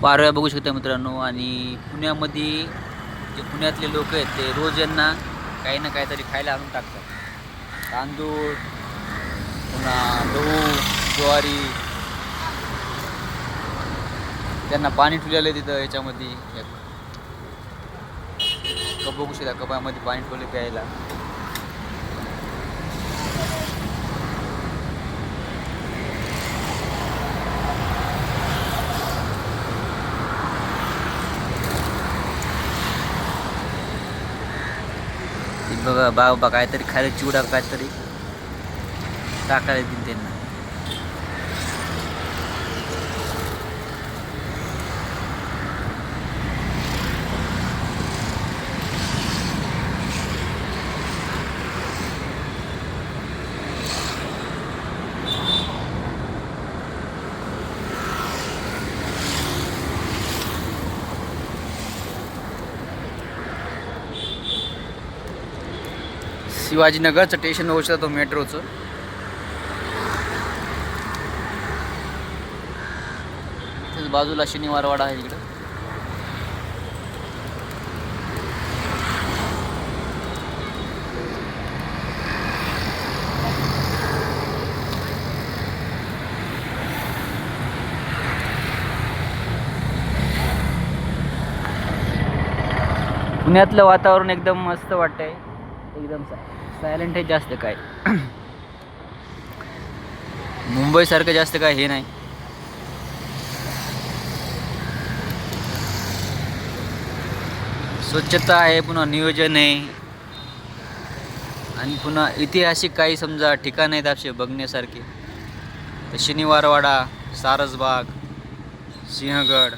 पारोळ्या बघू शकता मित्रांनो. आणि पुण्यामध्ये जे पुण्यातले लोक आहेत ते रोज यांना काही ना काहीतरी खायला आणून टाकतात. तांदूळ, पुन्हा गहू, ज्वारी. त्यांना पाणी ठेवलेलं आहे तिथं याच्यामध्ये. एक कप बघू शकता, कपामध्ये पाणी ठेवले प्यायला. बघा बाबा काहीतरी खायला चिवडा काहीतरी टाकायला देईन त्यांना. शिवाजीनगरचं स्टेशन बघू शकतो मेट्रोचं. बाजूला शनिवारवाडा आहे इकडं. पुण्यातलं वातावरण एकदम मस्त वाटतंय. एकदम सायलेंट आहे, जास्त काय मुंबईसारखं जास्त काय हे नाही. स्वच्छता आहे, पुन्हा नियोजन आहे. आणि पुन्हा ऐतिहासिक काही समजा ठिकाण आहेत असे बघण्यासारखे. तर शनिवारवाडा, सारसबाग, सिंहगड.